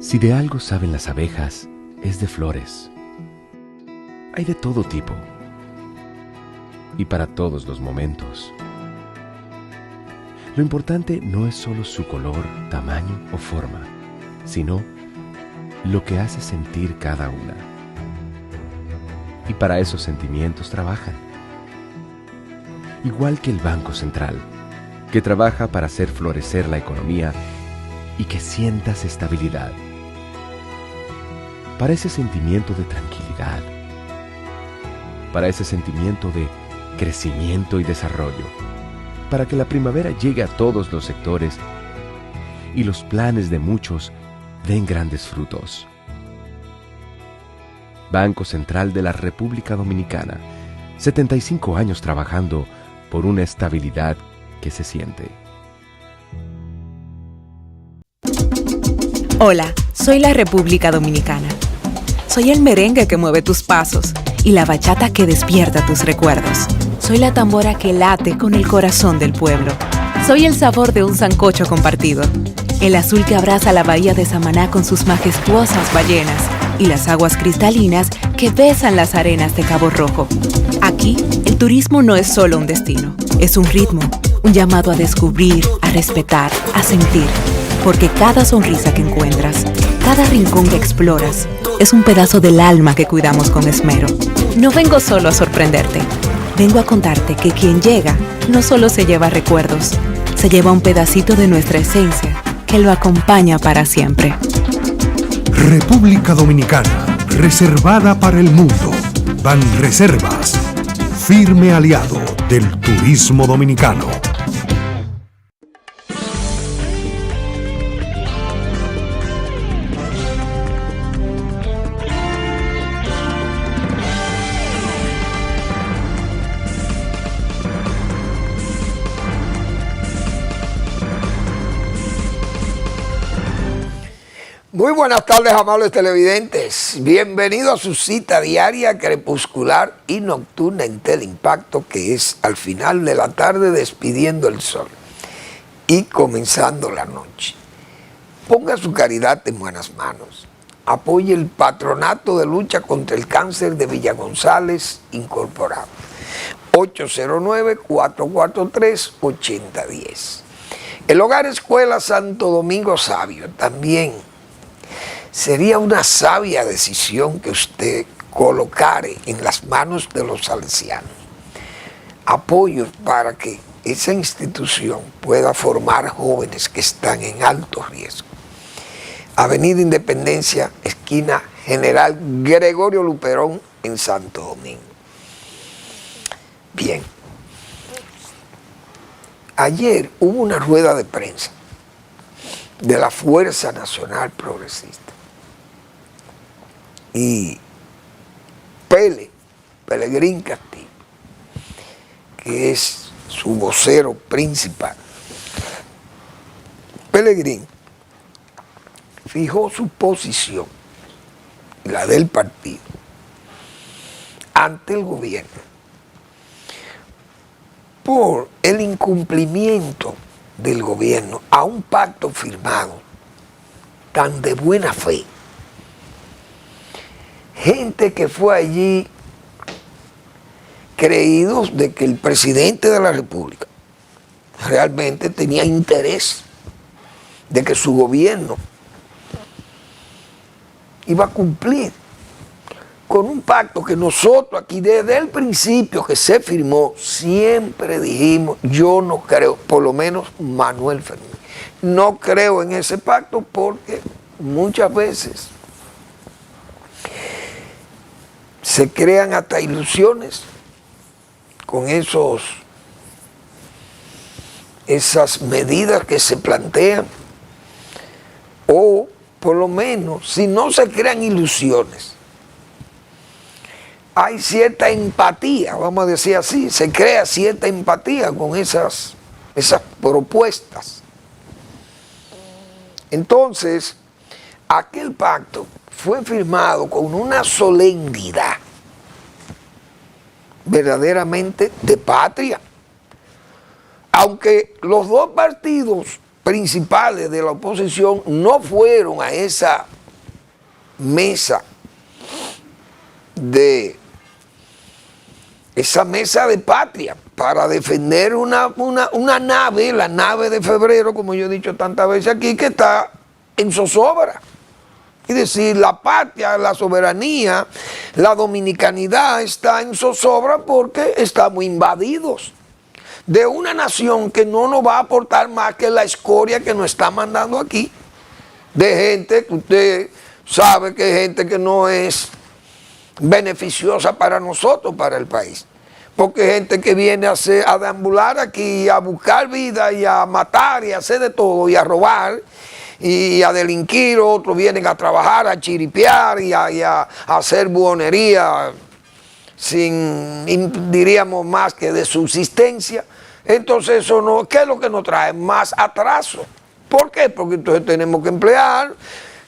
Si de algo saben las abejas, es de flores. Hay de todo tipo y para todos los momentos. Lo importante no es solo su color, tamaño o forma, sino lo que hace sentir cada una. Y para esos sentimientos trabajan. Igual que el Banco Central, que trabaja para hacer florecer la economía y que sientas estabilidad. Para ese sentimiento de tranquilidad. Para ese sentimiento de crecimiento y desarrollo. Para que la primavera llegue a todos los sectores y los planes de muchos den grandes frutos. Banco Central de la República Dominicana, 75 años trabajando por una estabilidad que se siente. Hola, soy la República Dominicana. Soy el merengue que mueve tus pasos y la bachata que despierta tus recuerdos. Soy la tambora que late con el corazón del pueblo. Soy el sabor de un sancocho compartido, el azul que abraza la bahía de Samaná con sus majestuosas ballenas y las aguas cristalinas que besan las arenas de Cabo Rojo. Aquí, el turismo no es solo un destino, es un ritmo, un llamado a descubrir, a respetar, a sentir. Porque cada sonrisa que encuentras, cada rincón que exploras, es un pedazo del alma que cuidamos con esmero. No vengo solo a sorprenderte, vengo a contarte que quien llega no solo se lleva recuerdos, se lleva un pedacito de nuestra esencia que lo acompaña para siempre. República Dominicana, reservada para el mundo. Banreservas, firme aliado del turismo dominicano. Muy buenas tardes, amables televidentes. Bienvenido a su cita diaria, crepuscular y nocturna en Teleimpacto, que es al final de la tarde despidiendo el sol y comenzando la noche. Ponga su caridad en buenas manos. Apoye el Patronato de Lucha contra el Cáncer de Villa González Incorporado. 809-443-8010. El Hogar Escuela Santo Domingo Sabio también. Sería una sabia decisión que usted colocare en las manos de los salesianos apoyos para que esa institución pueda formar jóvenes que están en alto riesgo. Avenida Independencia, esquina General Gregorio Luperón en Santo Domingo. Bien. Ayer hubo una rueda de prensa de la Fuerza Nacional Progresista. Y Pelegrín Castillo, que es su vocero principal. Pelegrín fijó su posición, la del partido, ante el gobierno por el incumplimiento del gobierno a un pacto firmado tan de buena fe. Gente que fue allí creídos de que el presidente de la República realmente tenía interés de que su gobierno iba a cumplir con un pacto que nosotros aquí desde el principio que se firmó siempre dijimos, yo no creo, por lo menos Manuel Fernández, no creo en ese pacto porque muchas veces se crean hasta ilusiones con esas medidas que se plantean, o por lo menos, si no se crean ilusiones, hay cierta empatía, vamos a decir así, se crea cierta empatía con esas propuestas. Entonces, aquel pacto fue firmado con una solemnidad verdaderamente de patria. Aunque los dos partidos principales de la oposición no fueron a esa mesa de patria para defender una nave, la nave de Febrero, como yo he dicho tantas veces aquí, que está en zozobra. Es decir, la patria, la soberanía, la dominicanidad está en zozobra porque estamos invadidos de una nación que no nos va a aportar más que la escoria que nos está mandando aquí, de gente que usted sabe que es gente que no es beneficiosa para nosotros, para el país. Porque hay gente que viene a deambular aquí, a buscar vida y a matar y a hacer de todo y a robar y a delinquir. Otros vienen a trabajar, a chiripear y a hacer buonería sin, diríamos, más que de subsistencia. Entonces eso no, ¿qué es lo que nos trae? Más atraso. ¿Por qué? Porque entonces tenemos que emplear.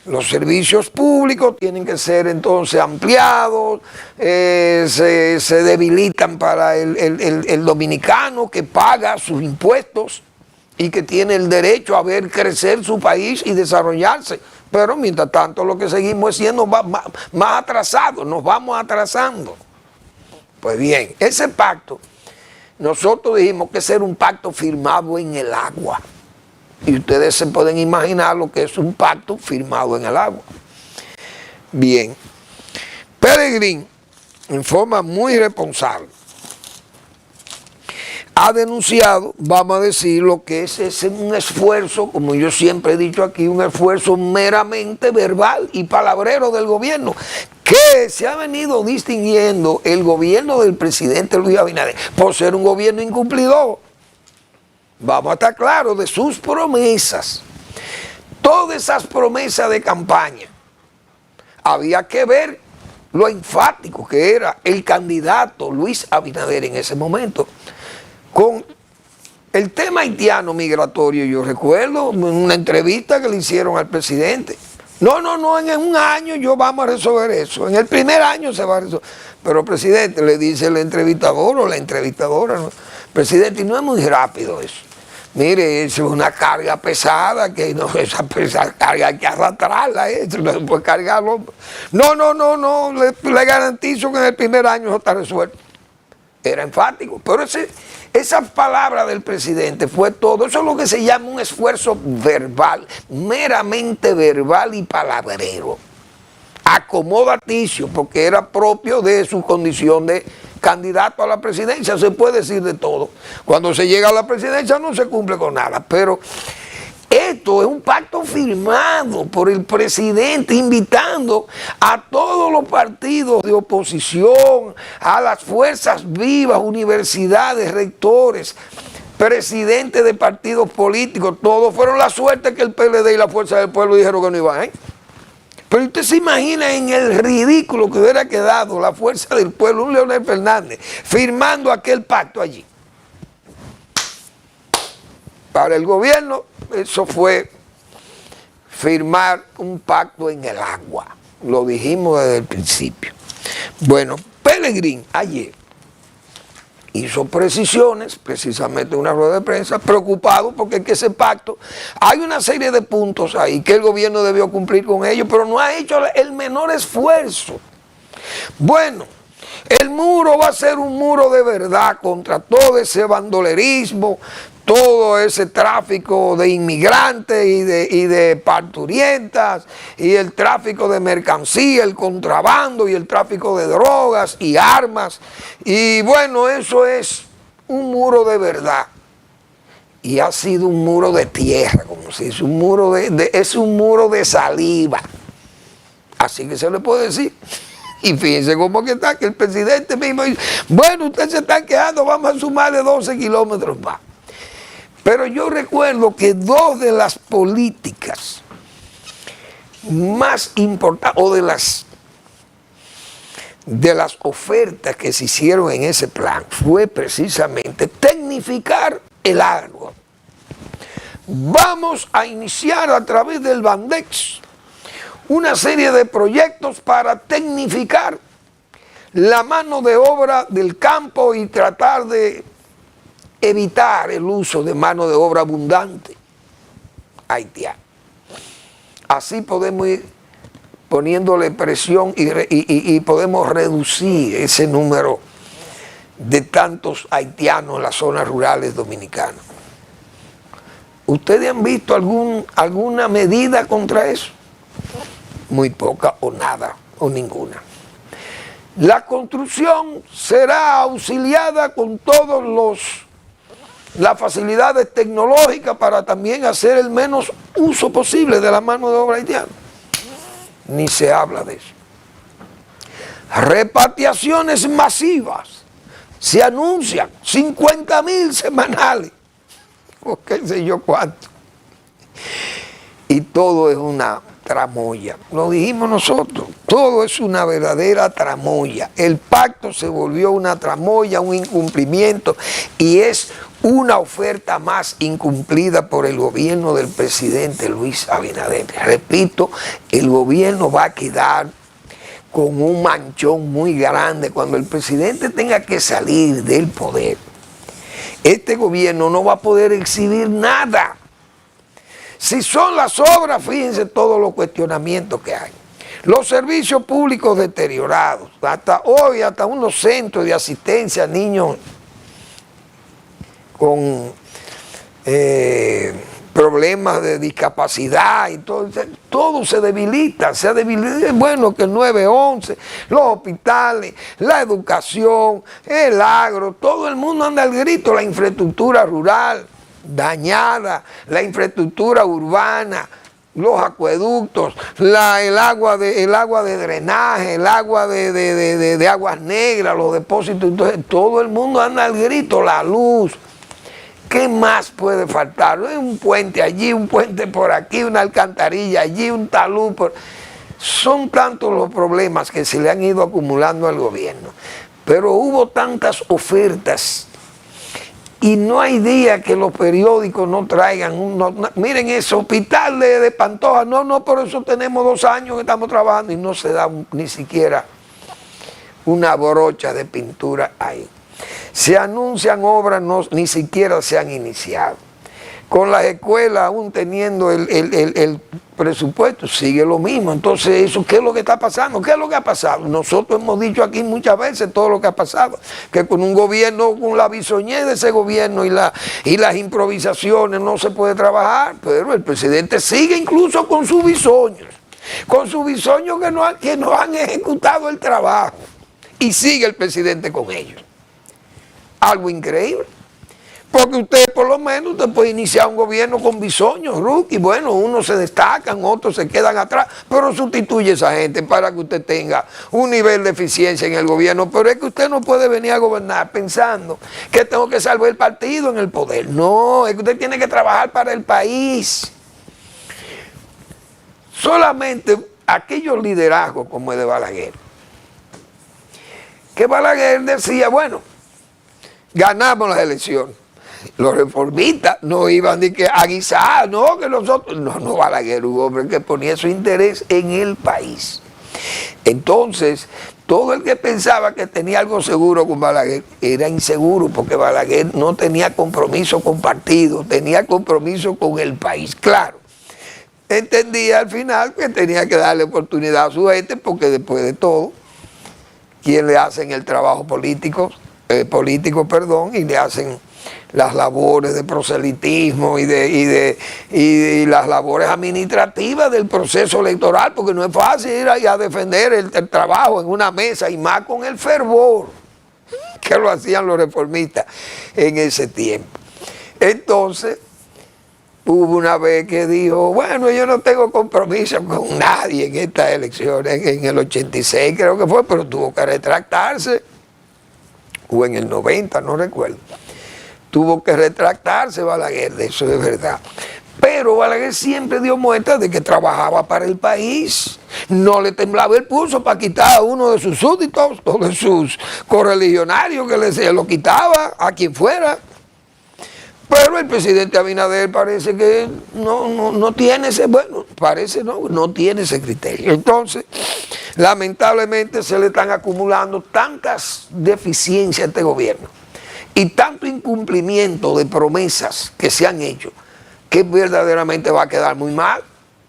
Los servicios públicos tienen que ser entonces ampliados, se debilitan para el dominicano que paga sus impuestos y que tiene el derecho a ver crecer su país y desarrollarse. Pero mientras tanto lo que seguimos es siendo más atrasados, nos vamos atrasando. Pues bien, ese pacto, nosotros dijimos que ser un pacto firmado en el agua. Y ustedes se pueden imaginar lo que es un pacto firmado en el agua. Bien, Pelegrín, en forma muy responsable, ha denunciado, vamos a decir, lo que es un esfuerzo, como yo siempre he dicho aquí, un esfuerzo meramente verbal y palabrero del gobierno, que se ha venido distinguiendo el gobierno del presidente Luis Abinader por ser un gobierno incumplidor. Vamos a estar claros de sus promesas. Todas esas promesas de campaña, había que ver lo enfático que era el candidato Luis Abinader en ese momento. Con el tema haitiano migratorio, yo recuerdo una entrevista que le hicieron al presidente. No, en un año yo vamos a resolver eso. En el primer año se va a resolver. Pero presidente, le dice el entrevistador o la entrevistadora, ¿no? Presidente, y no es muy rápido eso. Mire, es una carga pesada, que no, esa carga hay que arrastrarla, no se puede cargarlo. No, le garantizo que en el primer año eso está resuelto. Era enfático, pero esa palabra del presidente fue todo. Eso es lo que se llama un esfuerzo verbal, meramente verbal y palabrero. Acomodaticio, porque era propio de su condición de candidato a la presidencia. Se puede decir de todo. Cuando se llega a la presidencia no se cumple con nada, pero esto es un pacto firmado por el presidente invitando a todos los partidos de oposición, a las fuerzas vivas, universidades, rectores, presidentes de partidos políticos, todos fueron la suerte que el PLD y la Fuerza del Pueblo dijeron que no iban, Pero usted se imagina en el ridículo que hubiera quedado la Fuerza del Pueblo, un Leonel Fernández, firmando aquel pacto allí. Para el gobierno, eso fue firmar un pacto en el agua. Lo dijimos desde el principio. Bueno, Pelegrín ayer hizo precisiones, precisamente en una rueda de prensa, preocupado porque es que ese pacto, hay una serie de puntos ahí que el gobierno debió cumplir con ellos, pero no ha hecho el menor esfuerzo. Bueno, el muro va a ser un muro de verdad contra todo ese bandolerismo, todo ese tráfico de inmigrantes y de parturientas, y el tráfico de mercancía, el contrabando y el tráfico de drogas y armas. Y bueno, eso es un muro de verdad. Y ha sido un muro de tierra, como se dice, es un muro de saliva. Así que se le puede decir. Y fíjense cómo que está, que el presidente mismo dice, bueno, ustedes se están quejando, vamos a sumarle 12 kilómetros más. Pero yo recuerdo que dos de las políticas más importantes, o de las ofertas que se hicieron en ese plan, fue precisamente tecnificar el agua. Vamos a iniciar a través del Bandex una serie de proyectos para tecnificar la mano de obra del campo y tratar de evitar el uso de mano de obra abundante haitiana. Así podemos ir poniéndole presión y podemos reducir ese número de tantos haitianos en las zonas rurales dominicanas. ¿Ustedes han visto alguna medida contra eso? Muy poca o nada o ninguna. La construcción será auxiliada con todas las facilidades tecnológicas para también hacer el menos uso posible de la mano de obra haitiana. Ni se habla de eso. Repatriaciones masivas. Se anuncian 50,000 semanales. O qué sé yo cuánto. Y todo es una tramoya. Lo dijimos nosotros. Todo es una verdadera tramoya. El pacto se volvió una tramoya, un incumplimiento, y es una oferta más incumplida por el gobierno del presidente Luis Abinader. Repito, el gobierno va a quedar con un manchón muy grande cuando el presidente tenga que salir del poder. Este gobierno no va a poder exhibir nada. Si son las obras, fíjense todos los cuestionamientos que hay. Los servicios públicos deteriorados. Hasta hoy, hasta unos centros de asistencia a niños con problemas de discapacidad y todo se debilita. Es bueno que el 911, los hospitales, la educación, el agro, todo el mundo anda al grito, la infraestructura rural dañada, la infraestructura urbana, los acueductos, el agua de drenaje, el agua de aguas negras, los depósitos, entonces todo el mundo anda al grito, la luz. ¿Qué más puede faltar? Un puente allí, un puente por aquí, una alcantarilla allí, un talud. Son tantos los problemas que se le han ido acumulando al gobierno. Pero hubo tantas ofertas y no hay día que los periódicos no traigan. Miren ese hospital de Pantoja, no, por eso tenemos 2 años que estamos trabajando y no se da ni siquiera una brocha de pintura ahí. Se anuncian obras, ni siquiera se han iniciado. Con las escuelas, aún teniendo el presupuesto, sigue lo mismo. Entonces, ¿qué es lo que está pasando? ¿Qué es lo que ha pasado? Nosotros hemos dicho aquí muchas veces todo lo que ha pasado, que con un gobierno, con la bisoñez de ese gobierno y las improvisaciones no se puede trabajar, pero el presidente sigue incluso con sus bisoños que no han ejecutado el trabajo, y sigue el presidente con ellos. Algo increíble, porque usted por lo menos usted puede iniciar un gobierno con bisoños, rookie, bueno, unos se destacan, otros se quedan atrás, pero sustituye a esa gente para que usted tenga un nivel de eficiencia en el gobierno. Pero es que usted no puede venir a gobernar pensando que tengo que salvar el partido en el poder. No, es que usted tiene que trabajar para el país. Solamente aquellos liderazgos como el de Balaguer, que Balaguer decía, bueno, ganamos las elecciones. Los reformistas no iban ni que a guisar, no, que nosotros, no, Balaguer, un hombre que ponía su interés en el país. Entonces, todo el que pensaba que tenía algo seguro con Balaguer era inseguro, porque Balaguer no tenía compromiso con partido, tenía compromiso con el país, claro. Entendía al final que tenía que darle oportunidad a su gente, porque después de todo, quien le hacen el trabajo político, y le hacen las labores de proselitismo y las labores administrativas del proceso electoral, porque no es fácil ir ahí a defender el trabajo en una mesa, y más con el fervor que lo hacían los reformistas en ese tiempo. Entonces, hubo una vez que dijo, bueno, yo no tengo compromiso con nadie en estas elecciones, en el 86 creo que fue, pero tuvo que retractarse, o en el 90, no recuerdo. Tuvo que retractarse Balaguer, de eso es verdad. Pero Balaguer siempre dio muestra de que trabajaba para el país. No le temblaba el pulso para quitar a uno de sus súbditos o de sus correligionarios, que se lo quitaba a quien fuera. Pero el presidente Abinader parece que no tiene ese, bueno, parece no tiene ese criterio. Entonces, lamentablemente se le están acumulando tantas deficiencias a este gobierno y tanto incumplimiento de promesas que se han hecho, que verdaderamente va a quedar muy mal.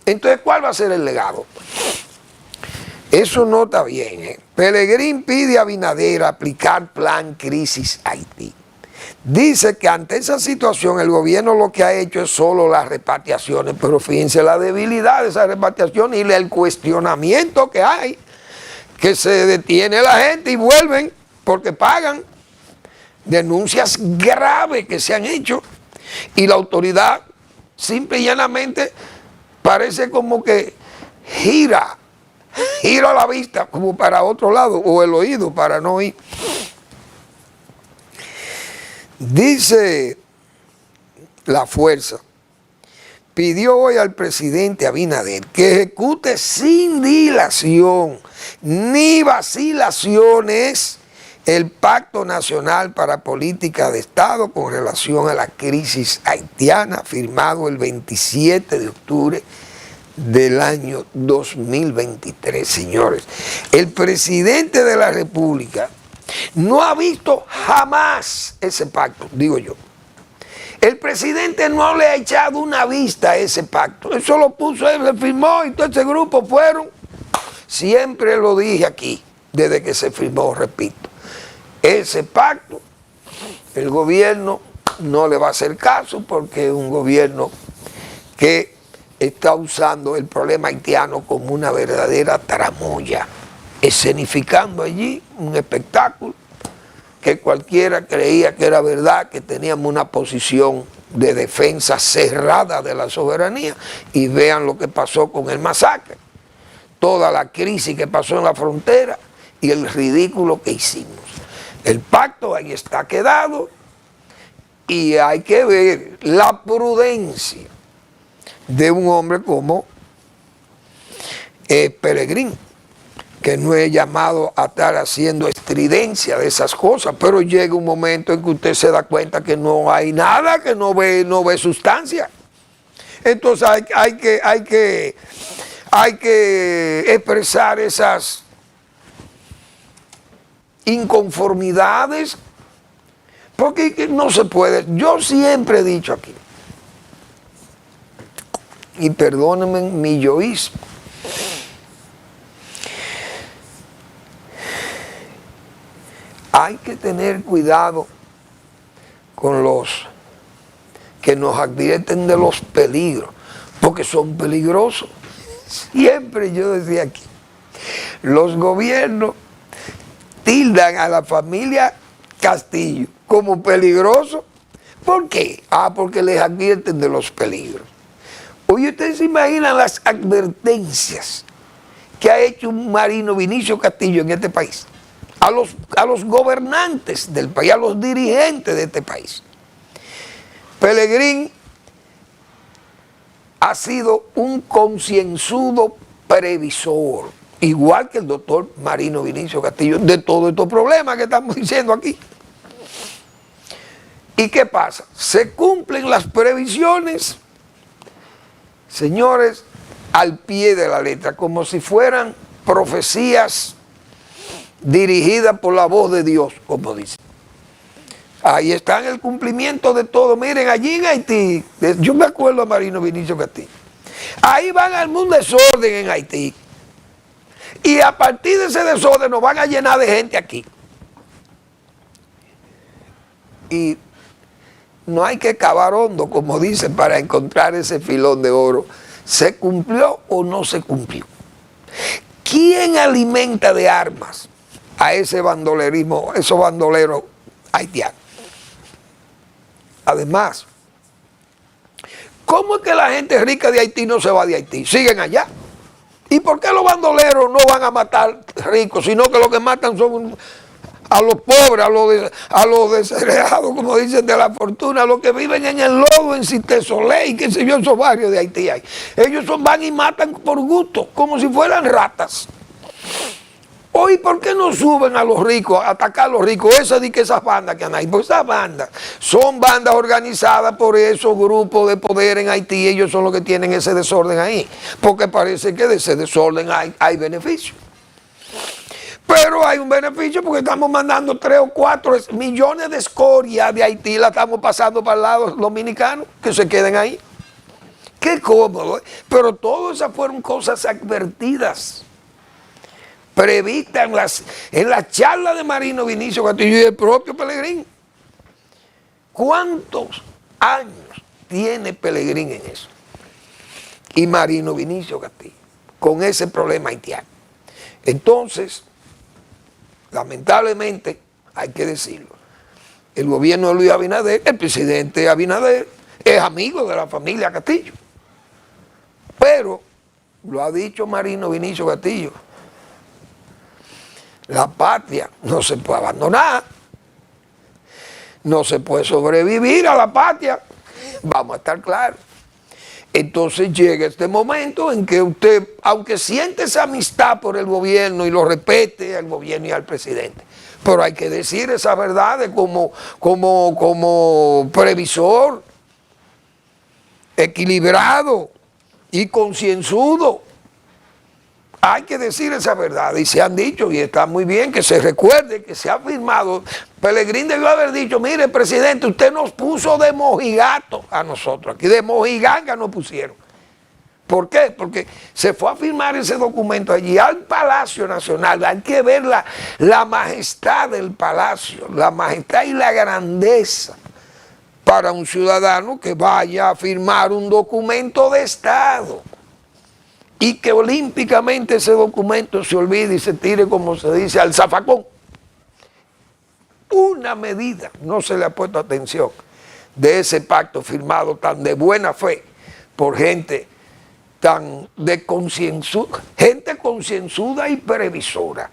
Entonces, ¿cuál va a ser el legado? Eso no está bien. Pelegrín pide a Abinader aplicar plan crisis Haití. Dice que ante esa situación el gobierno lo que ha hecho es solo las repatriaciones, pero fíjense la debilidad de esa repatriación y el cuestionamiento que hay, que se detiene la gente y vuelven porque pagan. Denuncias graves que se han hecho y la autoridad simple y llanamente parece como que gira la vista como para otro lado o el oído para no oír. Dice La Fuerza, pidió hoy al presidente Abinader que ejecute sin dilación ni vacilaciones el Pacto Nacional para Política de Estado con relación a la crisis haitiana, firmado el 27 de octubre del año 2023, señores. El presidente de la República no ha visto jamás ese pacto, digo yo. El presidente no le ha echado una vista a ese pacto. Eso lo puso él, se firmó y todo ese grupo fueron. Siempre lo dije aquí, desde que se firmó, repito. Ese pacto, el gobierno no le va a hacer caso porque es un gobierno que está usando el problema haitiano como una verdadera tramoya, escenificando allí un espectáculo que cualquiera creía que era verdad, que teníamos una posición de defensa cerrada de la soberanía, y vean lo que pasó con el masacre, toda la crisis que pasó en la frontera y el ridículo que hicimos. El pacto ahí está quedado y hay que ver la prudencia de un hombre como Pelegrín, que no es llamado a estar haciendo estridencia de esas cosas, pero llega un momento en que usted se da cuenta que no hay nada, que no ve sustancia. Entonces hay que expresar esas inconformidades, porque no se puede. Yo siempre he dicho aquí, y perdónenme mi yoísmo, hay que tener cuidado con los que nos advierten de los peligros, porque son peligrosos. Siempre yo decía aquí, los gobiernos tildan a la familia Castillo como peligroso. ¿Por qué? Porque les advierten de los peligros. Oye, ustedes se imaginan las advertencias que ha hecho un Marino Vinicio Castillo en este país, a los gobernantes del país, a los dirigentes de este país. Pelegrín ha sido un concienzudo previsor, igual que el doctor Marino Vinicio Castillo, de todos estos problemas que estamos diciendo aquí. ¿Y qué pasa? Se cumplen las previsiones, señores, al pie de la letra, como si fueran profecías dirigidas por la voz de Dios, como dice. Ahí está el cumplimiento de todo. Miren, allí en Haití, yo me acuerdo a Marino Vinicio Castillo, ahí van al mundo desorden en Haití. Y a partir de ese desorden nos van a llenar de gente aquí. Y no hay que cavar hondo, como dicen, para encontrar ese filón de oro. ¿Se cumplió o no se cumplió? ¿Quién alimenta de armas a ese bandolerismo, esos bandoleros haitianos? Además, ¿cómo es que la gente rica de Haití no se va de Haití? Siguen allá. ¿Y por qué los bandoleros no van a matar ricos, sino que lo que matan son a los pobres, a los desheredados, como dicen, de la fortuna, a los que viven en el lodo, en Cité Soleil, qué sé yo, esos barrios de Haití hay? Ellos van y matan por gusto, como si fueran ratas. Hoy, ¿por qué no suben a los ricos, a atacar a los ricos? Esas bandas que andan ahí, pues esas bandas son bandas organizadas por esos grupos de poder en Haití. Ellos son los que tienen ese desorden ahí, porque parece que de ese desorden hay beneficio. Pero hay un beneficio porque estamos mandando 3 o 4 millones de escoria de Haití, la estamos pasando para el lado dominicano, que se queden ahí. Qué cómodo, ¿eh? Pero todas esas fueron cosas advertidas prevista en las charlas de Marino Vinicio Castillo y el propio Pelegrín. ¿Cuántos años tiene Pelegrín en eso? Y Marino Vinicio Castillo, con ese problema haitiano. Entonces, lamentablemente, hay que decirlo, el gobierno de Luis Abinader, el presidente Abinader, es amigo de la familia Castillo. Pero, lo ha dicho Marino Vinicio Castillo, la patria no se puede abandonar, no se puede sobrevivir a la patria, vamos a estar claros. Entonces llega este momento en que usted, aunque siente esa amistad por el gobierno y lo respete al gobierno y al presidente, pero hay que decir esas verdades como previsor, equilibrado y concienzudo. Hay que decir esa verdad y se han dicho, y está muy bien que se recuerde que se ha firmado. Pelegrín debió haber dicho, mire presidente, usted nos puso de mojigato a nosotros, aquí de mojiganga nos pusieron. ¿Por qué? Porque se fue a firmar ese documento allí al Palacio Nacional. Hay que ver la majestad del palacio, la majestad y la grandeza para un ciudadano que vaya a firmar un documento de Estado. Y que olímpicamente ese documento se olvide y se tire, como se dice, al zafacón. Una medida, no se le ha puesto atención, de ese pacto firmado tan de buena fe por gente tan de concienzuda, gente concienzuda y previsora.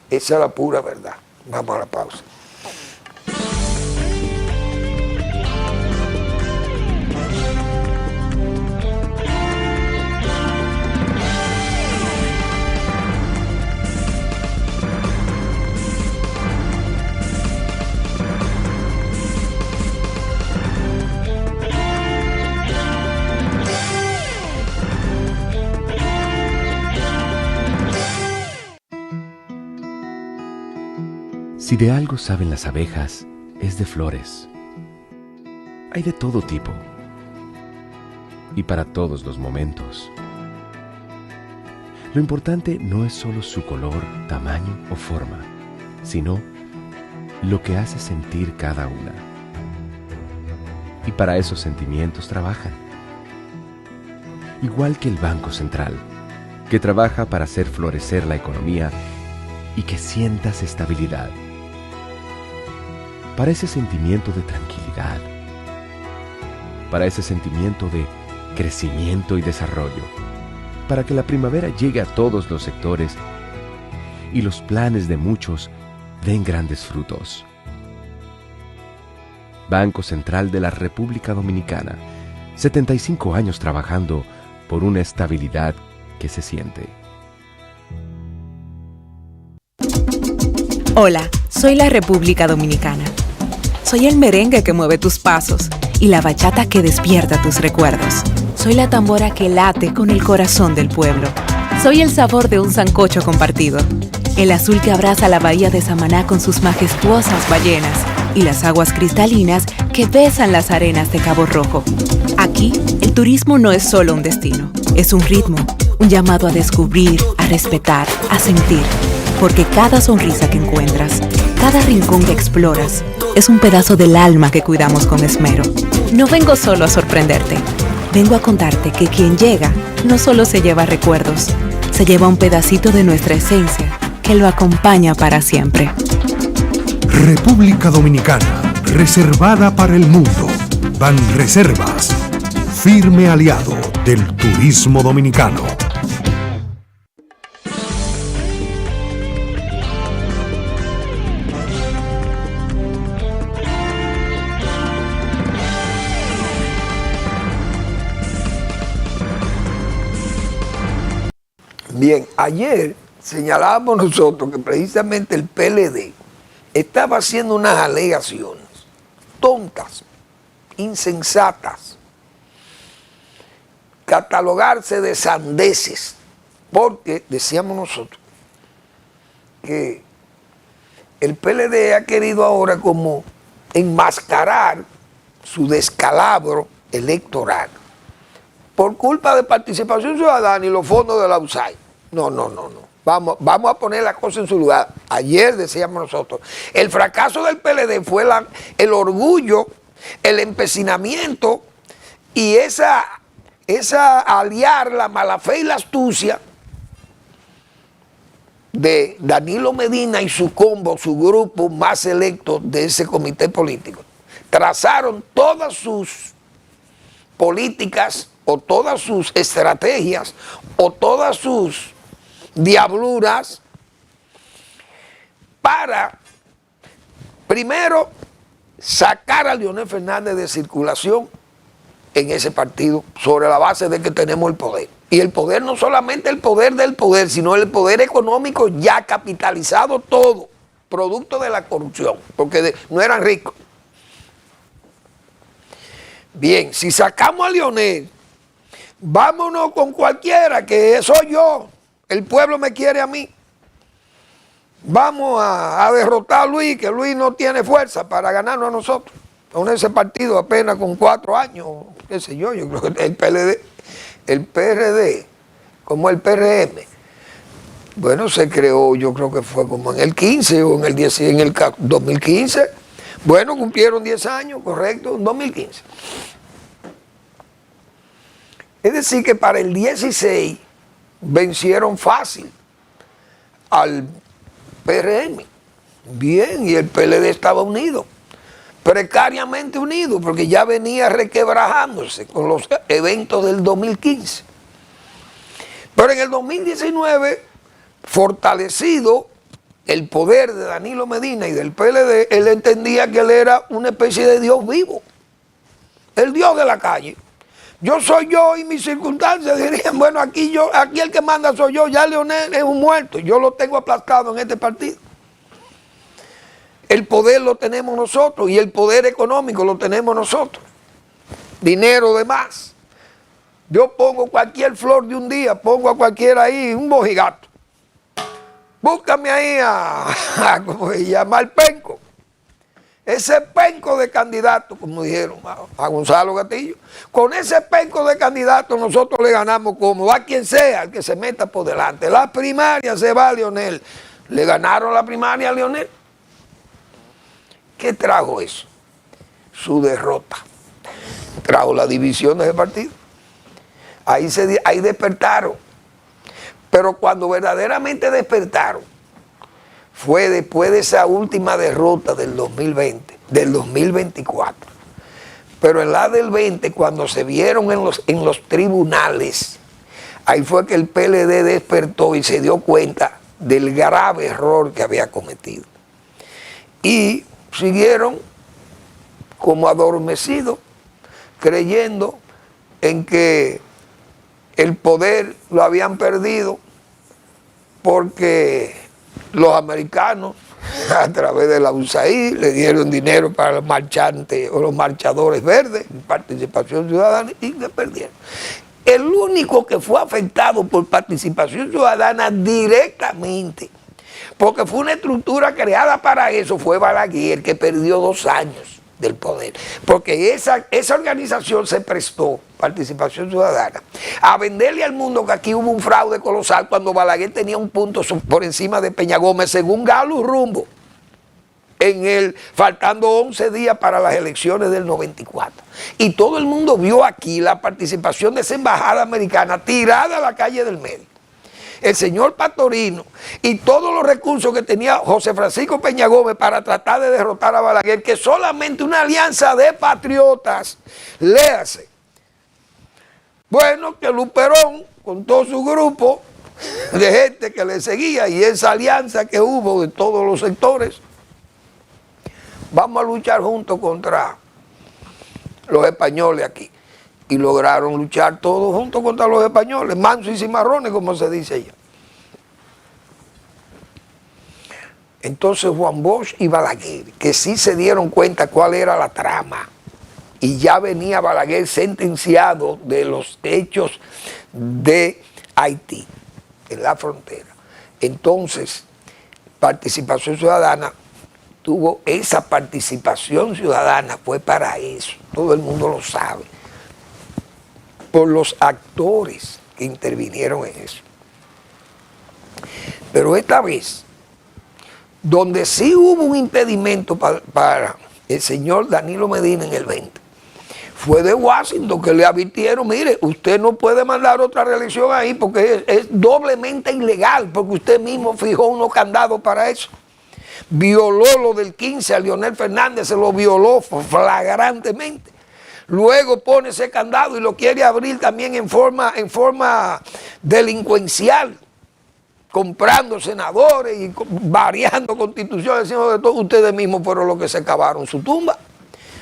Esa es la pura verdad. Vamos a la pausa. Si de algo saben las abejas, es de flores. Hay de todo tipo y para todos los momentos. Lo importante no es solo su color, tamaño o forma, sino lo que hace sentir cada una. Y para esos sentimientos trabajan. Igual que el Banco Central, que trabaja para hacer florecer la economía y que sientas estabilidad. Para ese sentimiento de tranquilidad, para ese sentimiento de crecimiento y desarrollo, para que la primavera llegue a todos los sectores y los planes de muchos den grandes frutos. Banco Central de la República Dominicana, 75 años trabajando por una estabilidad que se siente. Hola, soy la República Dominicana. Soy el merengue que mueve tus pasos y la bachata que despierta tus recuerdos. Soy la tambora que late con el corazón del pueblo. Soy el sabor de un sancocho compartido, el azul que abraza la bahía de Samaná con sus majestuosas ballenas y las aguas cristalinas que besan las arenas de Cabo Rojo. Aquí, el turismo no es solo un destino, es un ritmo, un llamado a descubrir, a respetar, a sentir. Porque cada sonrisa que encuentras, cada rincón que exploras, es un pedazo del alma que cuidamos con esmero. No vengo solo a sorprenderte, vengo a contarte que quien llega no solo se lleva recuerdos, se lleva un pedacito de nuestra esencia que lo acompaña para siempre. República Dominicana, reservada para el mundo. Banreservas, firme aliado del turismo dominicano. Bien, ayer señalábamos nosotros que precisamente el PLD estaba haciendo unas alegaciones tontas, insensatas, catalogarse de sandeces, porque decíamos nosotros que el PLD ha querido ahora como enmascarar su descalabro electoral por culpa de Participación Ciudadana y los fondos de la USAID. No. Vamos a poner la cosa en su lugar. Ayer decíamos nosotros, el fracaso del PLD fue el orgullo, el empecinamiento y esa aliar la mala fe y la astucia de Danilo Medina y su combo, su grupo más selecto de ese comité político. Trazaron todas sus políticas o todas sus estrategias o todas sus diabluras para, primero, sacar a Leonel Fernández de circulación en ese partido sobre la base de que tenemos el poder. Y el poder no solamente el poder del poder, sino el poder económico ya capitalizado todo, producto de la corrupción, porque no eran ricos. Bien, si sacamos a Leonel, vámonos con cualquiera, que soy yo, el pueblo me quiere a mí. Vamos a derrotar a Luis, que Luis no tiene fuerza para ganarnos a nosotros. Con ese partido apenas con 4 años, qué sé yo creo que el PRD, como el PRM, bueno, se creó, yo creo que fue como en el 15 o en el 2015. Bueno, cumplieron 10 años, correcto, en 2015. Es decir, que para el 16 vencieron fácil al PRM. Bien, y el PLD estaba unido, precariamente unido, porque ya venía requebrajándose con los eventos del 2015. Pero en el 2019, fortalecido el poder de Danilo Medina y del PLD, él entendía que él era una especie de Dios vivo, el Dios de la calle. Yo soy yo y mis circunstancias dirían, bueno, aquí el que manda soy yo, ya Leonel es un muerto, yo lo tengo aplastado en este partido. El poder lo tenemos nosotros y el poder económico lo tenemos nosotros. Dinero de más. Yo pongo cualquier flor de un día, pongo a cualquiera ahí, un mojigato. Búscame ahí ¿cómo se llama? Al penco. Ese penco de candidato, como dijeron a Gonzalo Castillo, con ese penco de candidato nosotros le ganamos como a quien sea, el que se meta por delante. La primaria se va a Leonel. Le ganaron la primaria a Leonel. ¿Qué trajo eso? Su derrota. Trajo la división de ese partido. Ahí despertaron. Pero cuando verdaderamente despertaron, fue después de esa última derrota del 2020, del 2024. Pero en la del 20, cuando se vieron en los tribunales, ahí fue que el PLD despertó y se dio cuenta del grave error que había cometido. Y siguieron como adormecidos, creyendo en que el poder lo habían perdido porque los americanos, a través de la USAID, le dieron dinero para los marchantes o los marchadores verdes, participación ciudadana, y le perdieron. El único que fue afectado por participación ciudadana directamente, porque fue una estructura creada para eso, fue Balaguer, que perdió 2 años del poder, porque esa organización se prestó, Participación Ciudadana, a venderle al mundo que aquí hubo un fraude colosal cuando Balaguer tenía un punto por encima de Peña Gómez, según Galo Rumbo, faltando 11 días para las elecciones del 94. Y todo el mundo vio aquí la participación de esa embajada americana tirada a la calle del medio. El señor Pastorino y todos los recursos que tenía José Francisco Peña Gómez para tratar de derrotar a Balaguer, que solamente una alianza de patriotas le hace. Bueno, que Luperón, con todo su grupo de gente que le seguía y esa alianza que hubo de todos los sectores, vamos a luchar juntos contra los españoles aquí. Y lograron luchar todos juntos contra los españoles, mansos y cimarrones, como se dice allá. Entonces Juan Bosch y Balaguer, que sí se dieron cuenta cuál era la trama, y ya venía Balaguer sentenciado de los hechos de Haití, en la frontera. Entonces, Participación Ciudadana tuvo esa participación ciudadana, fue para eso, todo el mundo lo sabe, por los actores que intervinieron en eso. Pero esta vez, donde sí hubo un impedimento para el señor Danilo Medina en el 20, fue de Washington, que le advirtieron, mire, usted no puede mandar otra reelección ahí porque es doblemente ilegal, porque usted mismo fijó unos candados para eso. Violó lo del 15 a Leonel Fernández, se lo violó flagrantemente. Luego pone ese candado y lo quiere abrir también en forma delincuencial, comprando senadores y variando constituciones, diciendo de todo, ustedes mismos fueron los que se cavaron su tumba.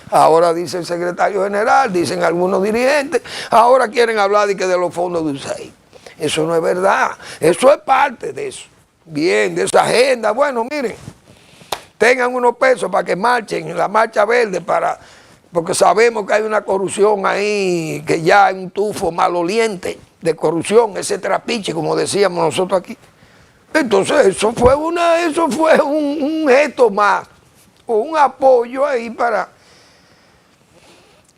Ahora dice el secretario general, dicen algunos dirigentes, ahora quieren hablar de los fondos de USAID. Eso no es verdad, eso es parte de eso. Bien, de esa agenda. Bueno, miren, tengan unos pesos para que marchen en la marcha verde, porque sabemos que hay una corrupción ahí, que ya hay un tufo maloliente de corrupción, ese trapiche, como decíamos nosotros aquí. Entonces eso fue un gesto más, o un apoyo ahí para,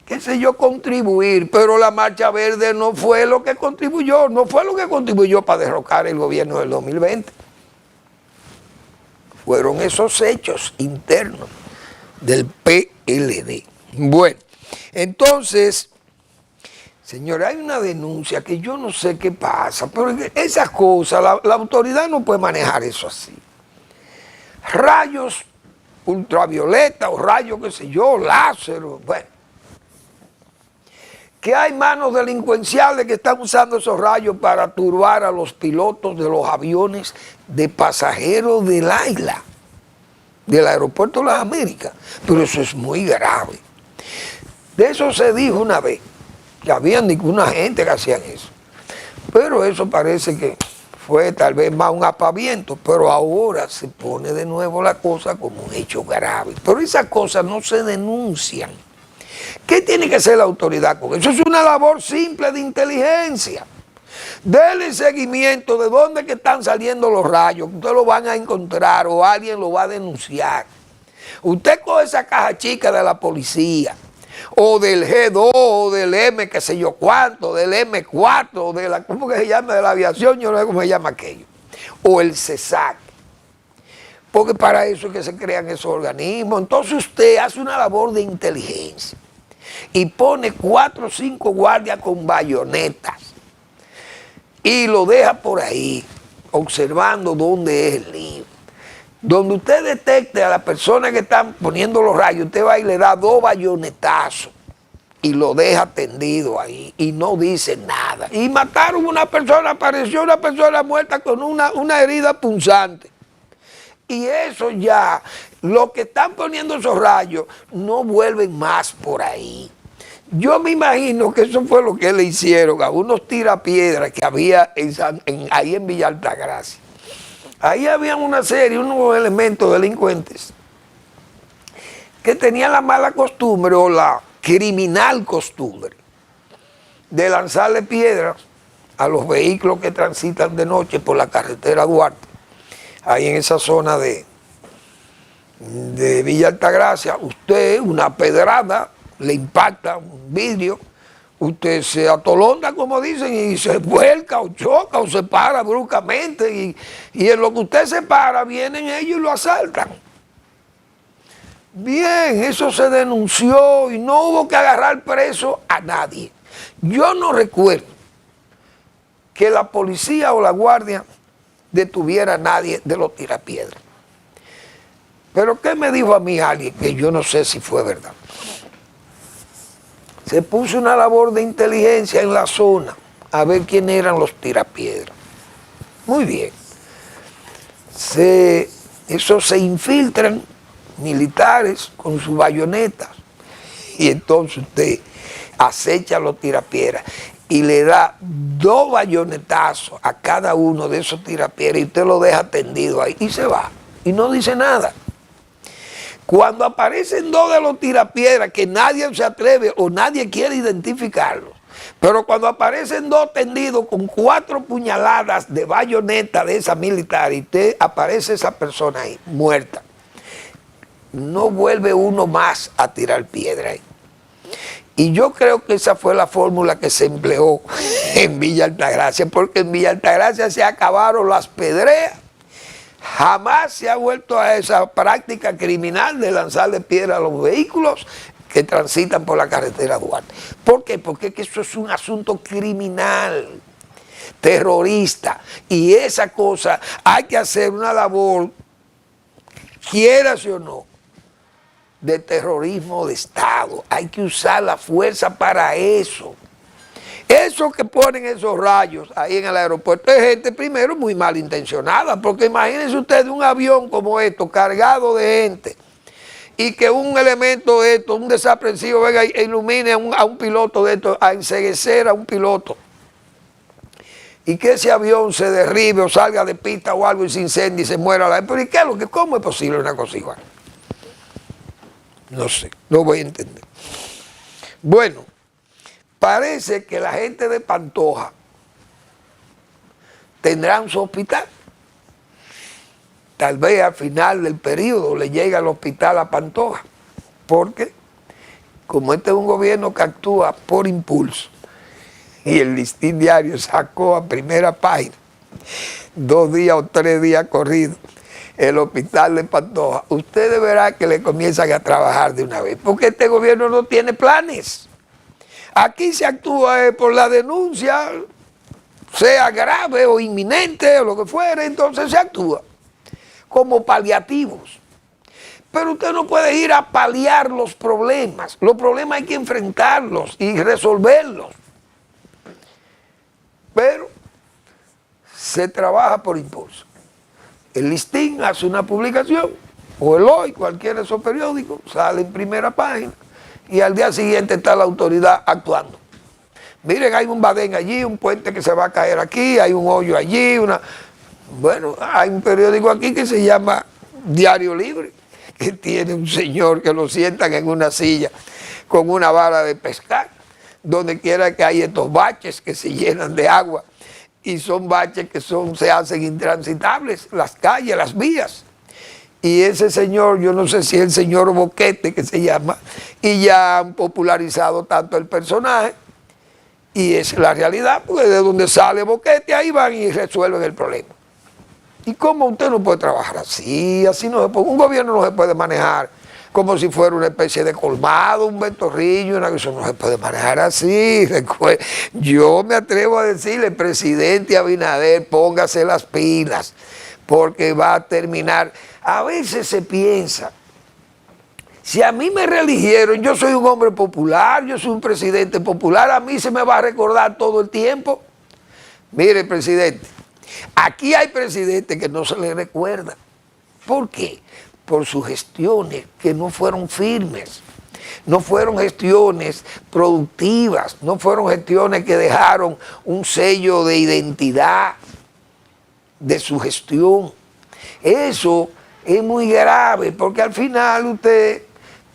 qué sé yo, contribuir, pero la Marcha Verde no fue lo que contribuyó para derrocar el gobierno del 2020. Fueron esos hechos internos del PLD. Bueno, entonces, señora, hay una denuncia que yo no sé qué pasa, pero esas cosas, la autoridad no puede manejar eso así. Rayos ultravioleta o rayos, qué sé yo, láser, bueno. Que hay manos delincuenciales que están usando esos rayos para turbar a los pilotos de los aviones de pasajeros del AILA, del Aeropuerto de las Américas. Pero eso es muy grave. De eso se dijo una vez, que había ninguna gente que hacían eso. Pero eso parece que fue tal vez más un apaviento, pero ahora se pone de nuevo la cosa como un hecho grave. Pero esas cosas no se denuncian. ¿Qué tiene que hacer la autoridad con eso? Eso es una labor simple de inteligencia. Denle seguimiento de dónde que están saliendo los rayos, que ustedes lo van a encontrar o alguien lo va a denunciar. Usted coge esa caja chica de la policía, o del G2, o del M, qué sé yo cuánto, del M4, o de la, ¿cómo que se llama? De la aviación, yo no sé cómo se llama aquello. O el CESAC. Porque para eso es que se crean esos organismos. Entonces usted hace una labor de inteligencia y pone 4 o 5 guardias con bayonetas y lo deja por ahí observando dónde es el lío. Donde usted detecte a la persona que están poniendo los rayos, usted va y le da 2 bayonetazos y lo deja tendido ahí y no dice nada. Y mataron a una persona, apareció una persona muerta con una herida punzante. Y eso ya, los que están poniendo esos rayos no vuelven más por ahí. Yo me imagino que eso fue lo que le hicieron a unos tirapiedras que había ahí en Villa Altagracia. Ahí había una serie, unos elementos delincuentes que tenían la mala costumbre o la criminal costumbre de lanzarle piedras a los vehículos que transitan de noche por la carretera Duarte. Ahí en esa zona de Villa Altagracia, usted una pedrada le impacta un vidrio, usted se atolonda, como dicen, y se vuelca o choca o se para bruscamente y en lo que usted se para vienen ellos y lo asaltan. Bien, eso se denunció y no hubo que agarrar preso a nadie. Yo no recuerdo que la policía o la guardia detuviera a nadie de los tirapiedras. Pero ¿qué me dijo a mí alguien? Que yo no sé si fue verdad. Se puso una labor de inteligencia en la zona a ver quién eran los tirapiedras. Muy bien. Eso se infiltran militares con sus bayonetas y entonces usted acecha a los tirapiedras y le da 2 bayonetazos a cada uno de esos tirapiedras y usted lo deja tendido ahí y se va y no dice nada. Cuando aparecen 2 de los tirapiedras que nadie se atreve o nadie quiere identificarlos, pero cuando aparecen 2 tendidos con 4 puñaladas de bayoneta de esa militar y usted aparece esa persona ahí muerta, no vuelve uno más a tirar piedra ahí. Y yo creo que esa fue la fórmula que se empleó en Villa Altagracia, porque en Villa Altagracia se acabaron las pedreas. Jamás se ha vuelto a esa práctica criminal de lanzarle piedra a los vehículos que transitan por la carretera Duarte. ¿Por qué? Porque es que eso es un asunto criminal, terrorista, y esa cosa hay que hacer una labor, quieras o no, de terrorismo de Estado. Hay que usar la fuerza para eso. Eso que ponen esos rayos ahí en el aeropuerto es gente primero muy malintencionada, porque imagínense ustedes un avión como esto, cargado de gente, y que un elemento de esto, un desaprensivo, venga e ilumine a un piloto de esto, a enceguecer a un piloto, y que ese avión se derribe o salga de pista o algo y se incendie y se muera. Pero ¿y qué es lo que? ¿Cómo es posible una cosa igual? No sé, no voy a entender. Bueno, parece que la gente de Pantoja tendrán su hospital. Tal vez al final del periodo le llegue al hospital a Pantoja, porque como este es un gobierno que actúa por impulso, y el Listín Diario sacó a primera página 2 días o 3 días corridos el hospital de Pantoja, usted verá que le comienzan a trabajar de una vez, porque este gobierno no tiene planes. Aquí se actúa por la denuncia, sea grave o inminente o lo que fuera, entonces se actúa como paliativos. Pero usted no puede ir a paliar los problemas hay que enfrentarlos y resolverlos. Pero se trabaja por impulso. El Listín hace una publicación, o el Hoy, cualquiera de esos periódicos, sale en primera página, y al día siguiente está la autoridad actuando. Miren, hay un badén allí, un puente que se va a caer aquí, hay un hoyo allí, bueno, hay un periódico aquí que se llama Diario Libre, que tiene un señor que lo sientan en una silla con una vara de pescar, donde quiera que hay estos baches que se llenan de agua, y son baches que se hacen intransitables, las calles, las vías. Y ese señor, yo no sé si es el señor Boquete que se llama, y ya han popularizado tanto el personaje, y es la realidad, porque de donde sale Boquete, ahí van y resuelven el problema. ¿Y cómo usted no puede trabajar así? Así no se puede, un gobierno no se puede manejar como si fuera una especie de colmado, un ventorrillo, eso no se puede manejar así. Yo me atrevo a decirle, presidente Abinader, póngase las pilas, porque va a terminar. A veces se piensa, si a mí me reeligieron, yo soy un hombre popular, yo soy un presidente popular, a mí se me va a recordar todo el tiempo. Mire, presidente, aquí hay presidentes que no se les recuerda. ¿Por qué? Por sus gestiones que no fueron firmes, no fueron gestiones productivas, no fueron gestiones que dejaron un sello de identidad de su gestión. Eso es muy grave, porque al final usted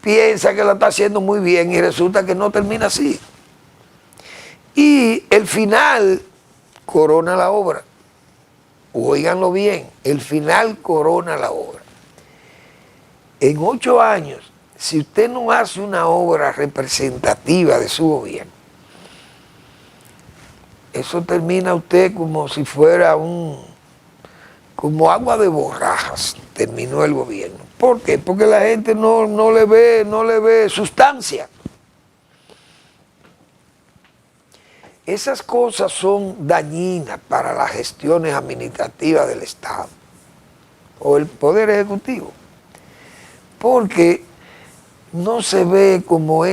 piensa que lo está haciendo muy bien y resulta que no termina así. Y el final corona la obra. Óiganlo bien, el final corona la obra. En 8 años, si usted no hace una obra representativa de su gobierno, eso termina usted como si fuera como agua de borrajas, terminó el gobierno. ¿Por qué? Porque la gente no le ve sustancia. Esas cosas son dañinas para las gestiones administrativas del Estado o el Poder Ejecutivo, porque no se ve como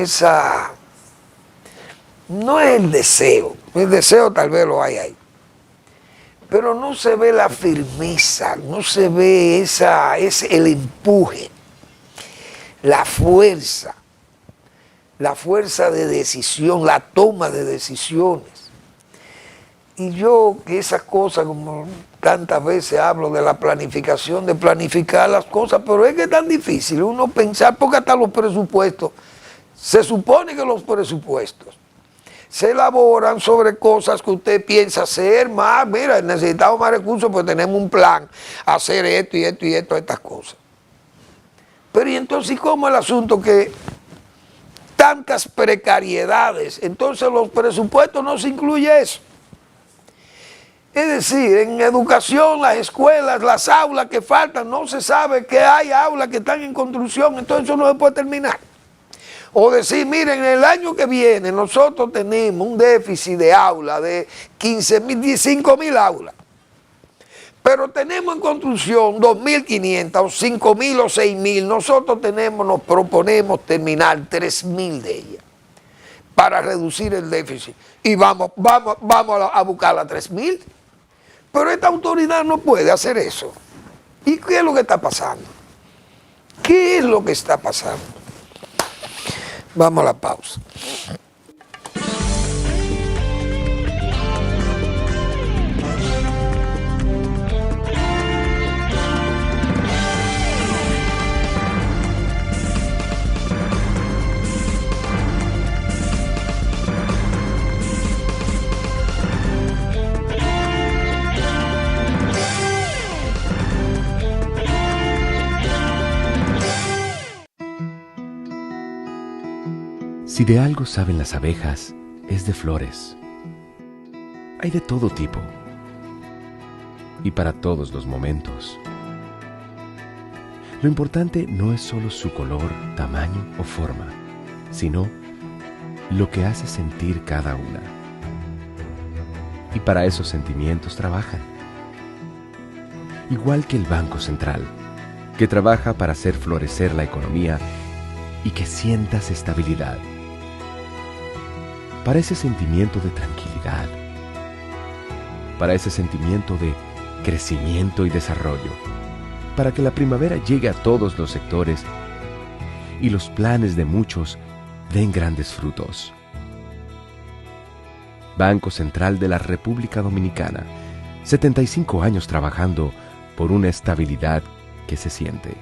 no es el deseo tal vez lo hay ahí, pero no se ve la firmeza, no se ve el empuje, la fuerza de decisión, la toma de decisiones. Y yo que esas cosas, como tantas veces hablo de la planificación, de planificar las cosas, pero es que es tan difícil uno pensar, porque hasta los presupuestos, se supone que los presupuestos se elaboran sobre cosas que usted piensa hacer más, mira, necesitamos más recursos, pues tenemos un plan, hacer esto y esto y esto, estas cosas. Pero y entonces, ¿cómo el asunto que tantas precariedades? Entonces los presupuestos no se incluye eso. Es decir, en educación, las escuelas, las aulas que faltan, no se sabe que hay aulas que están en construcción, entonces eso no se puede terminar. O decir, miren, el año que viene nosotros tenemos un déficit de aulas de 15.000, 5.000 aulas, pero tenemos en construcción 2.500 o 5.000 o 6.000, nosotros nos proponemos terminar 3.000 de ellas para reducir el déficit y vamos a buscar las 3.000. Pero esta autoridad no puede hacer eso. ¿Y qué es lo que está pasando? ¿Qué es lo que está pasando? Vamos a la pausa. Si de algo saben las abejas, es de flores. Hay de todo tipo y para todos los momentos. Lo importante no es solo su color, tamaño o forma, sino lo que hace sentir cada una. Y para esos sentimientos trabajan. Igual que el Banco Central, que trabaja para hacer florecer la economía y que sientas estabilidad. Para ese sentimiento de tranquilidad, para ese sentimiento de crecimiento y desarrollo, para que la primavera llegue a todos los sectores y los planes de muchos den grandes frutos. Banco Central de la República Dominicana, 75 años trabajando por una estabilidad que se siente.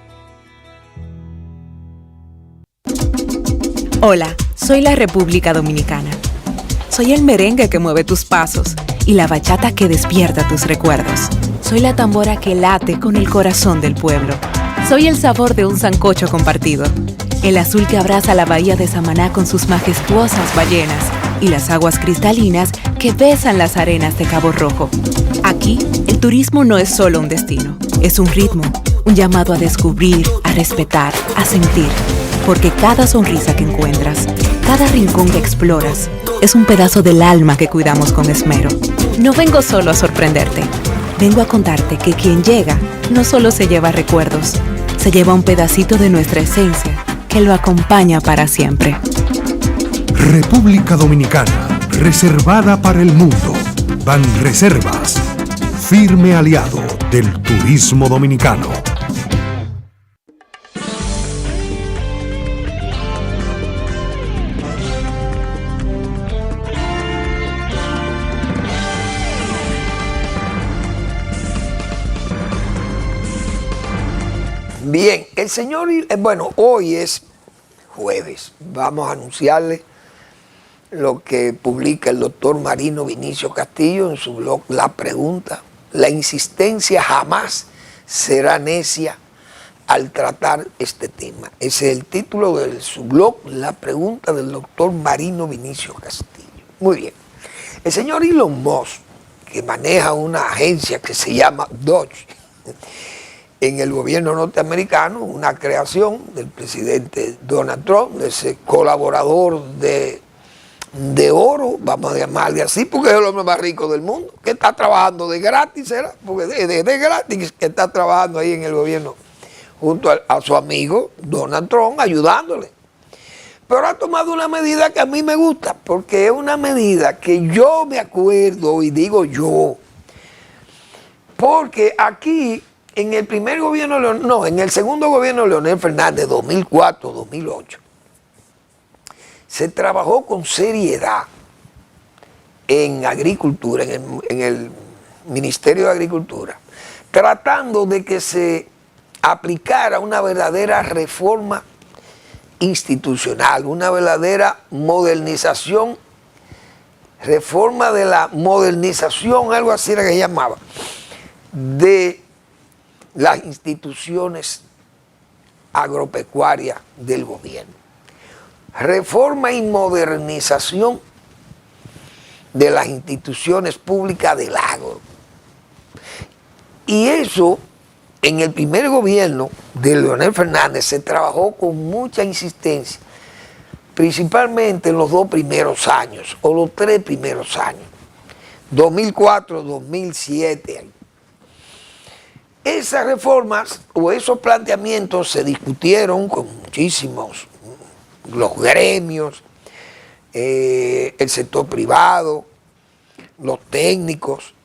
Hola, soy la República Dominicana. Soy el merengue que mueve tus pasos y la bachata que despierta tus recuerdos. Soy la tambora que late con el corazón del pueblo. Soy el sabor de un sancocho compartido, el azul que abraza la bahía de Samaná con sus majestuosas ballenas y las aguas cristalinas que besan las arenas de Cabo Rojo. Aquí, el turismo no es solo un destino, es un ritmo, un llamado a descubrir, a respetar, a sentir. Porque cada sonrisa que encuentras, cada rincón que exploras, es un pedazo del alma que cuidamos con esmero. No vengo solo a sorprenderte, vengo a contarte que quien llega no solo se lleva recuerdos, se lleva un pedacito de nuestra esencia que lo acompaña para siempre. República Dominicana, reservada para el mundo. Banreservas, firme aliado del turismo dominicano. Bien, el señor, bueno, hoy es jueves, vamos a anunciarle lo que publica el doctor Marino Vinicio Castillo en su blog La Pregunta. La insistencia jamás será necia al tratar este tema. Ese es el título de su blog La Pregunta del doctor Marino Vinicio Castillo. Muy bien, el señor Elon Musk, que maneja una agencia que se llama Dodge, en el gobierno norteamericano, una creación del presidente Donald Trump, de ese colaborador de oro, vamos a llamarle así, porque es el hombre más rico del mundo, que está trabajando de gratis, ¿será? Porque de gratis que está trabajando ahí en el gobierno, junto a su amigo Donald Trump, ayudándole. Pero ha tomado una medida que a mí me gusta, porque es una medida que yo me acuerdo y digo yo, porque aquí, en el primer gobierno, no, en el segundo gobierno de Leonel Fernández, 2004-2008, se trabajó con seriedad en agricultura, en el Ministerio de Agricultura, tratando de que se aplicara una verdadera reforma institucional, una verdadera modernización, reforma de la modernización, algo así era que llamaba, de las instituciones agropecuarias del gobierno. Reforma y modernización de las instituciones públicas del agro. Y eso, en el primer gobierno de Leonel Fernández, se trabajó con mucha insistencia, principalmente en los 2 primeros años, o los 3 primeros años, 2004, 2007. Esas reformas o esos planteamientos se discutieron con muchísimos, los gremios, el sector privado, los técnicos,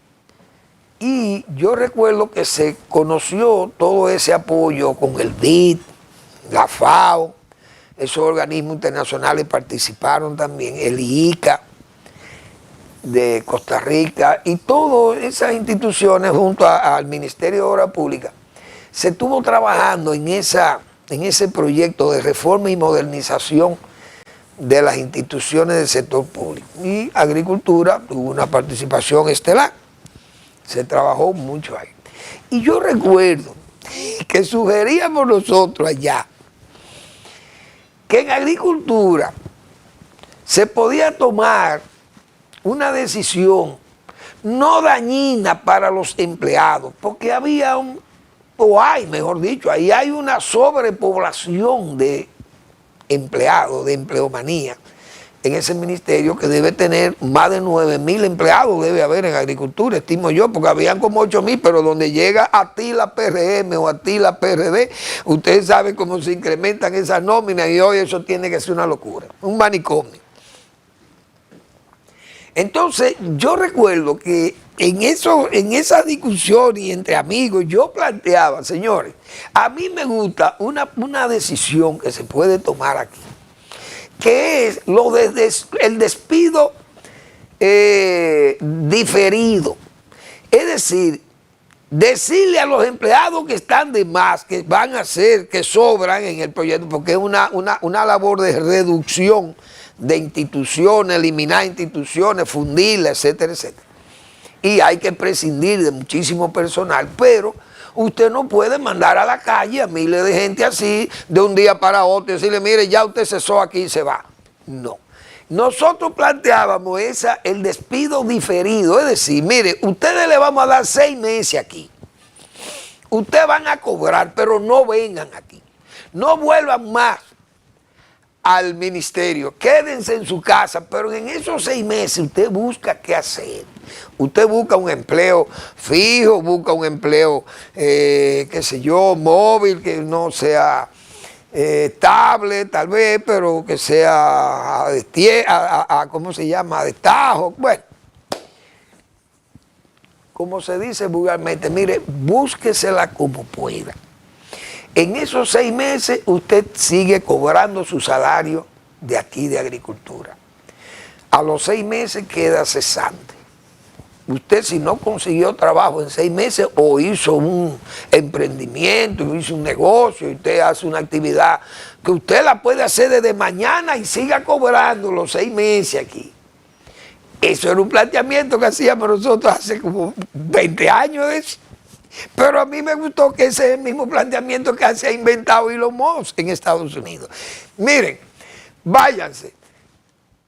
y yo recuerdo que se conoció todo ese apoyo con el BID, la FAO, esos organismos internacionales participaron también, el IICA de Costa Rica y todas esas instituciones junto al Ministerio de Obras Públicas. Se estuvo trabajando en ese proyecto de reforma y modernización de las instituciones del sector público. Y Agricultura tuvo una participación estelar. Se trabajó mucho ahí. Y yo recuerdo que sugeríamos nosotros allá que en Agricultura se podía tomar una decisión no dañina para los empleados, porque había mejor dicho, ahí hay una sobrepoblación de empleados, de empleomanía en ese ministerio que debe tener más de 9.000 empleados, debe haber en Agricultura, estimo yo, porque habían como 8.000, pero donde llega a ti la PRM o a ti la PRD, ustedes saben cómo se incrementan esas nóminas y hoy eso tiene que ser una locura, un manicomio. Entonces, yo recuerdo que en esa discusión y entre amigos, yo planteaba, señores, a mí me gusta una decisión que se puede tomar aquí, que es el despido diferido. Es decir, decirle a los empleados que están de más, que van a hacer, que sobran en el proyecto, porque es una labor de reducción de instituciones, eliminar instituciones, fundirlas, etcétera, etcétera. Y hay que prescindir de muchísimo personal, pero usted no puede mandar a la calle a miles de gente así, de un día para otro, y decirle, mire, ya usted cesó aquí y se va. No. Nosotros planteábamos el despido diferido, es decir, mire, ustedes le vamos a dar 6 meses aquí. Ustedes van a cobrar, pero no vengan aquí. No vuelvan más al ministerio, quédense en su casa, pero en esos 6 meses usted busca qué hacer. Usted busca un empleo fijo, busca un empleo, qué sé yo, móvil, que no sea estable tal vez, pero que sea ¿cómo se llama? A destajo. Bueno, como se dice vulgarmente, mire, búsquesela como pueda. En esos 6 meses usted sigue cobrando su salario de aquí de Agricultura. A los 6 meses queda cesante. Usted, si no consiguió trabajo en 6 meses o hizo un emprendimiento, o hizo un negocio, y usted hace una actividad que usted la puede hacer desde mañana y siga cobrando los 6 meses aquí. Eso era un planteamiento que hacíamos nosotros hace como 20 años de eso. Pero a mí me gustó que ese es el mismo planteamiento que se ha inventado Elon Musk en Estados Unidos. Miren, váyanse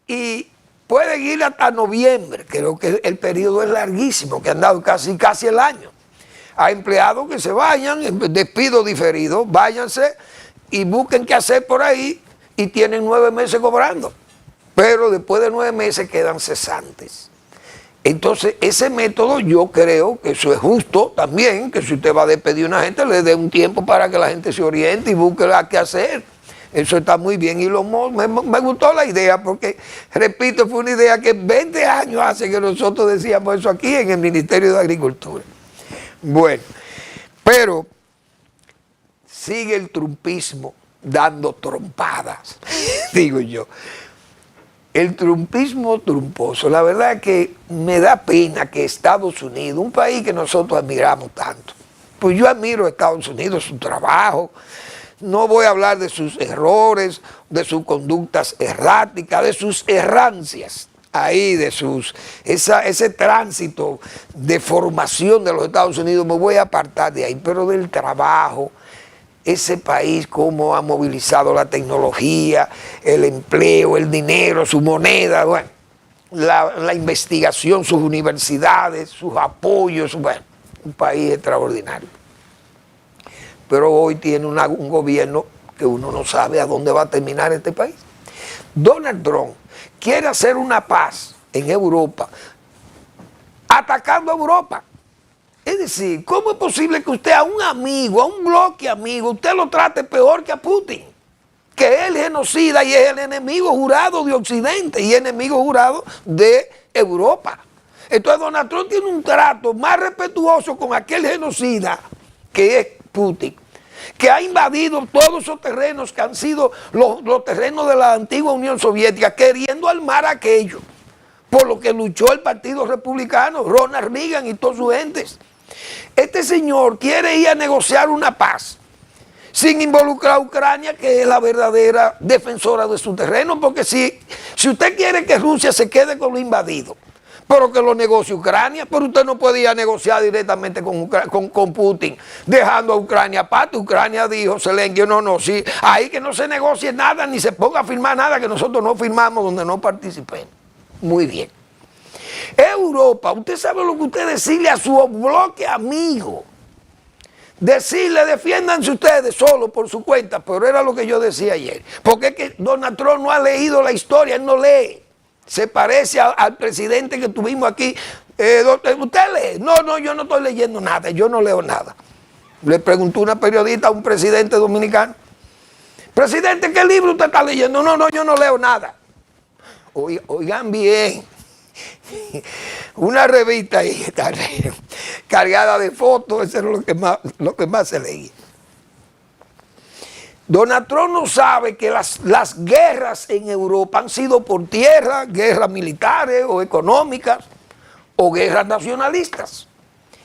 y pueden ir hasta noviembre, creo que el periodo es larguísimo, que han dado casi el año. Hay empleados que se vayan, despido diferido, váyanse y busquen qué hacer por ahí y tienen 9 meses cobrando. Pero después de 9 meses quedan cesantes. Entonces, ese método yo creo que eso es justo también, que si usted va a despedir a una gente, le dé un tiempo para que la gente se oriente y busque qué hacer. Eso está muy bien y me gustó la idea porque, repito, fue una idea que 20 años hace que nosotros decíamos eso aquí en el Ministerio de Agricultura. Bueno, pero sigue el trumpismo dando trompadas, digo yo. El trumpismo trumposo, la verdad es que me da pena que Estados Unidos, un país que nosotros admiramos tanto, pues yo admiro a Estados Unidos, su trabajo, no voy a hablar de sus errores, de sus conductas erráticas, de sus errancias, ahí de ese tránsito de formación de los Estados Unidos, me voy a apartar de ahí, pero del trabajo. Ese país, cómo ha movilizado la tecnología, el empleo, el dinero, su moneda, bueno, la investigación, sus universidades, sus apoyos, bueno, un país extraordinario. Pero hoy tiene un gobierno que uno no sabe a dónde va a terminar este país. Donald Trump quiere hacer una paz en Europa, atacando a Europa. Es decir, ¿cómo es posible que usted a un amigo, a un bloque amigo, usted lo trate peor que a Putin? Que él genocida y es el enemigo jurado de Occidente y enemigo jurado de Europa. Entonces Donald Trump tiene un trato más respetuoso con aquel genocida que es Putin, que ha invadido todos esos terrenos que han sido los terrenos de la antigua Unión Soviética, queriendo armar aquello, por lo que luchó el Partido Republicano, Ronald Reagan y todos sus gentes. Este señor quiere ir a negociar una paz sin involucrar a Ucrania, que es la verdadera defensora de su terreno, porque si usted quiere que Rusia se quede con lo invadido, pero que lo negocie Ucrania, pero usted no puede ir a negociar directamente con Putin, dejando a Ucrania aparte. Ucrania dijo, Zelensky, no, sí, ahí que no se negocie nada, ni se ponga a firmar nada, que nosotros no firmamos donde no participemos. Muy bien. Europa, usted sabe lo que usted decirle a su bloque amigo. Decirle, defiéndanse ustedes solo por su cuenta, pero era lo que yo decía ayer. Porque es que Donald Trump no ha leído la historia, él no lee. Se parece al presidente que tuvimos aquí. ¿Usted lee? No, yo no estoy leyendo nada, yo no leo nada. Le preguntó una periodista a un presidente dominicano, presidente, ¿qué libro usted está leyendo? No, yo no leo nada. Oigan bien, una revista ahí está cargada de fotos, eso es lo que más se leía. Donald Trump no sabe que las guerras en Europa han sido por tierra, guerras militares o económicas, o guerras nacionalistas.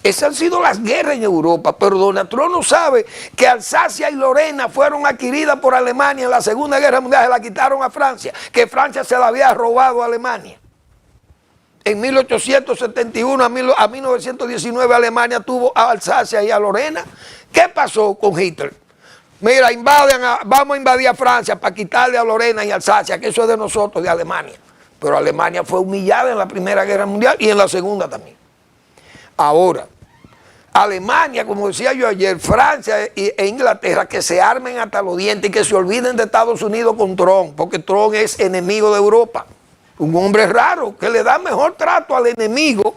Esas han sido las guerras en Europa, pero Donald Trump no sabe que Alsacia y Lorena fueron adquiridas por Alemania en la Segunda Guerra Mundial, se la quitaron a Francia, que Francia se la había robado a Alemania. En 1871 a 1919 Alemania tuvo a Alsacia y a Lorena. ¿Qué pasó con Hitler? Mira, vamos a invadir a Francia para quitarle a Lorena y Alsacia, que eso es de nosotros, de Alemania. Pero Alemania fue humillada en la Primera Guerra Mundial y en la Segunda también. Ahora, Alemania, como decía yo ayer, Francia e Inglaterra, que se armen hasta los dientes y que se olviden de Estados Unidos con Trump, porque Trump es enemigo de Europa. Un hombre raro que le da mejor trato al enemigo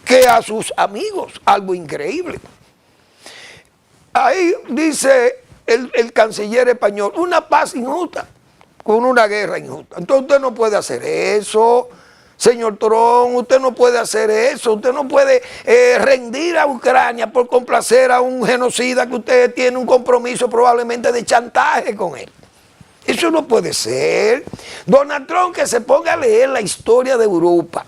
que a sus amigos, algo increíble. Ahí dice el canciller español, una paz injusta con una guerra injusta. Entonces usted no puede hacer eso, señor Trump, usted no puede hacer eso, usted no puede rendir a Ucrania por complacer a un genocida que usted tiene un compromiso probablemente de chantaje con él. Eso no puede ser. Donald Trump, que se ponga a leer la historia de Europa.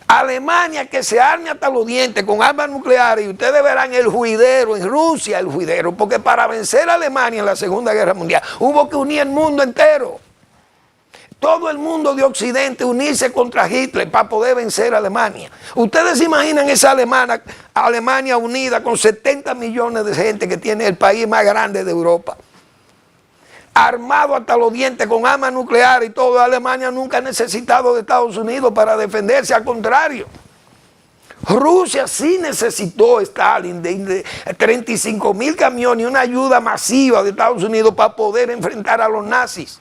Alemania, que se arme hasta los dientes con armas nucleares, y ustedes verán el juidero, en Rusia el juidero, porque para vencer a Alemania en la Segunda Guerra Mundial hubo que unir el mundo entero. Todo el mundo de Occidente unirse contra Hitler para poder vencer a Alemania. Ustedes se imaginan esa Alemania unida con 70 millones de gente, que tiene el país más grande de Europa, armado hasta los dientes con armas nucleares y todo. Alemania nunca ha necesitado de Estados Unidos para defenderse, al contrario. Rusia sí necesitó Stalin de 35.000 camiones y una ayuda masiva de Estados Unidos para poder enfrentar a los nazis.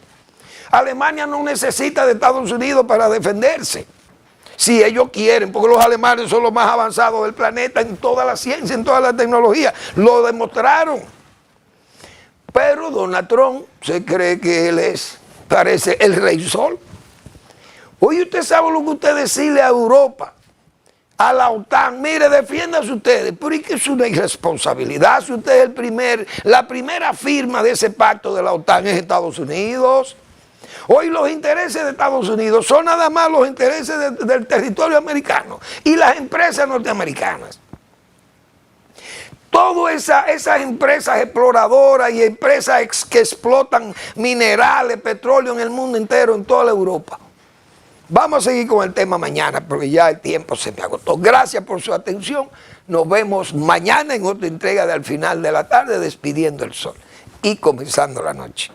Alemania no necesita de Estados Unidos para defenderse, si ellos quieren, porque los alemanes son los más avanzados del planeta en toda la ciencia, en toda la tecnología, lo demostraron. Pero Donald Trump se cree que él parece el rey sol. Hoy usted sabe lo que usted decirle a Europa, a la OTAN, mire, defiéndase ustedes, pero es que es una irresponsabilidad. Si usted es la primera firma de ese pacto de la OTAN es Estados Unidos. Hoy los intereses de Estados Unidos son nada más los intereses del territorio americano y las empresas norteamericanas. Todas esas empresas exploradoras y empresas que explotan minerales, petróleo en el mundo entero, en toda la Europa. Vamos a seguir con el tema mañana porque ya el tiempo se me agotó. Gracias por su atención. Nos vemos mañana en otra entrega de Al Final de la Tarde, despidiendo el sol y comenzando la noche.